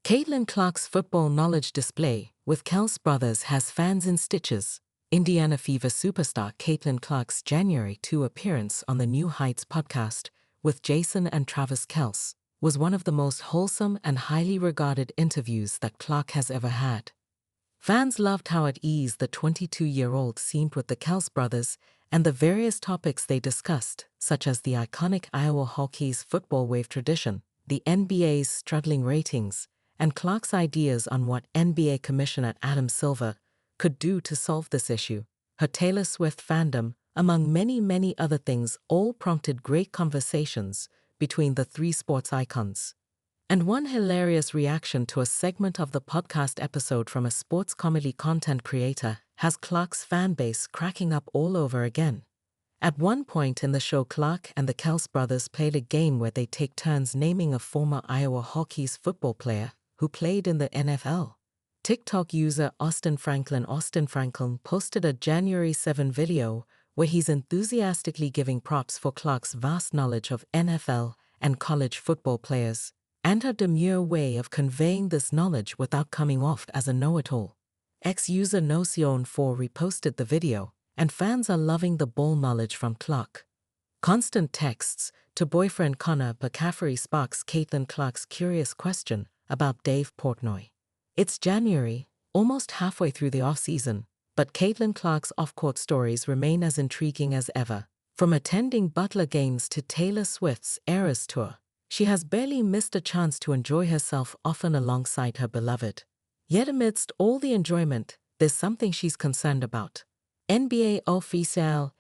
Caitlin Clark's football knowledge display with Kelce brothers has fans in stitches. Indiana Fever superstar Caitlin Clark's January 2 appearance on the New Heights podcast with Jason and Travis Kelce was one of the most wholesome and highly regarded interviews that Clark has ever had. Fans loved how at ease the 22-year-old seemed with the Kelce brothers and the various topics they discussed, such as the iconic Iowa Hawkeyes football wave tradition, the NBA's struggling ratings, and Clark's ideas on what NBA Commissioner Adam Silver could do to solve this issue. Her Taylor Swift fandom, among many other things, all prompted great conversations between the three sports icons. And one hilarious reaction to a segment of the podcast episode from a sports comedy content creator has Clark's fanbase cracking up all over again. At one point in the show, Clark and the Kelce brothers played a game where they take turns naming a former Iowa Hawkeyes football player who played in the NFL. TikTok user Austin Franklin posted a January 7 video where he's enthusiastically giving props for Clark's vast knowledge of NFL and college football players, and her demure way of conveying this knowledge without coming off as a know-it-all. Ex-user Nocion4 reposted the video, and fans are loving the ball knowledge from Clark. Constant texts to boyfriend Connor McCaffrey sparks Caitlin Clark's curious question about Dave Portnoy. It's January, almost halfway through the off-season, but Caitlin Clark's off-court stories remain as intriguing as ever. From attending Butler games to Taylor Swift's Eras Tour, she has barely missed a chance to enjoy herself, often alongside her beloved. Yet amidst all the enjoyment, there's something she's concerned about. NBA official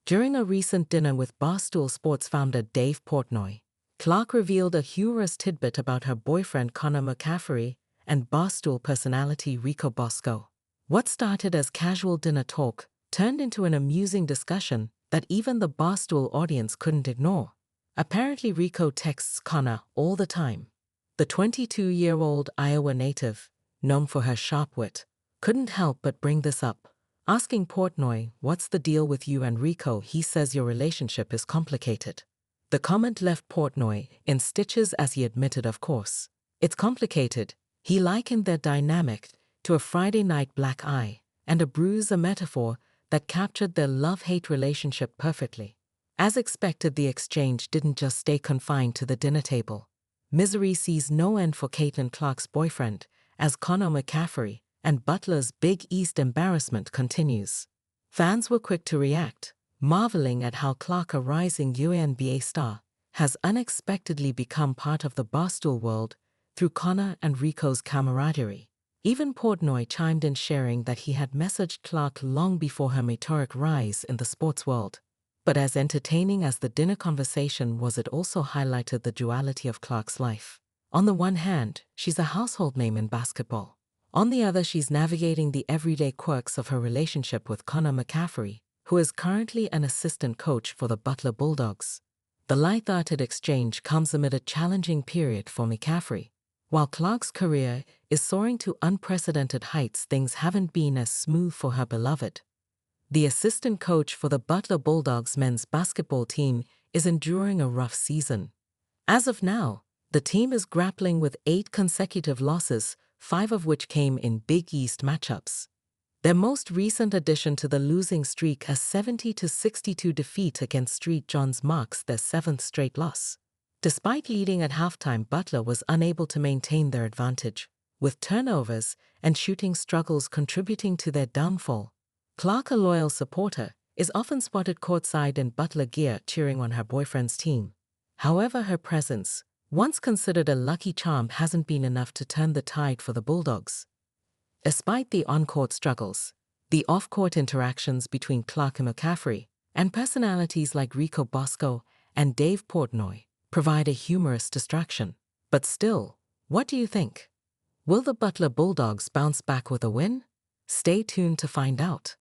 During a recent dinner with Barstool Sports founder Dave Portnoy, Clark revealed a humorous tidbit about her boyfriend Connor McCaffrey and Barstool personality Rico Bosco. What started as casual dinner talk turned into an amusing discussion that even the Barstool audience couldn't ignore. Apparently Rico texts Connor all the time. The 22-year-old Iowa native, known for her sharp wit, couldn't help but bring this up. Asking Portnoy, "What's the deal with you and Rico?" He says your relationship is complicated. The comment left Portnoy in stitches as he admitted, of course. It's complicated. He likened their dynamic to a Friday night black eye and a bruise, a metaphor that captured their love-hate relationship perfectly. As expected, the exchange didn't just stay confined to the dinner table. Misery sees no end for Caitlin Clark's boyfriend as Connor McCaffrey and Butler's Big East embarrassment continues. Fans were quick to react, marveling at how Clark, a rising UNBA star, has unexpectedly become part of the Barstool world through Connor and Rico's camaraderie. Even Portnoy chimed in, sharing that he had messaged Clark long before her meteoric rise in the sports world. But as entertaining as the dinner conversation was, it also highlighted the duality of Clark's life. On the one hand, she's a household name in basketball. On the other, she's navigating the everyday quirks of her relationship with Connor McCaffrey, who is currently an assistant coach for the Butler Bulldogs. The light-hearted exchange comes amid a challenging period for McCaffrey. While Clark's career is soaring to unprecedented heights, things haven't been as smooth for her beloved. The assistant coach for the Butler Bulldogs men's basketball team is enduring a rough season. As of now, the team is grappling with 8 consecutive losses, 5 of which came in Big East matchups. Their most recent addition to the losing streak, a 70-62 defeat against St. John's, marks their 7th straight loss. Despite leading at halftime, Butler was unable to maintain their advantage, with turnovers and shooting struggles contributing to their downfall. Clark, a loyal supporter, is often spotted courtside in Butler gear cheering on her boyfriend's team. However, her presence, once considered a lucky charm, hasn't been enough to turn the tide for the Bulldogs. Despite the on-court struggles, the off-court interactions between Clark and McCaffrey, and personalities like Rico Bosco and Dave Portnoy, provide a humorous distraction. But still, what do you think? Will the Butler Bulldogs bounce back with a win? Stay tuned to find out.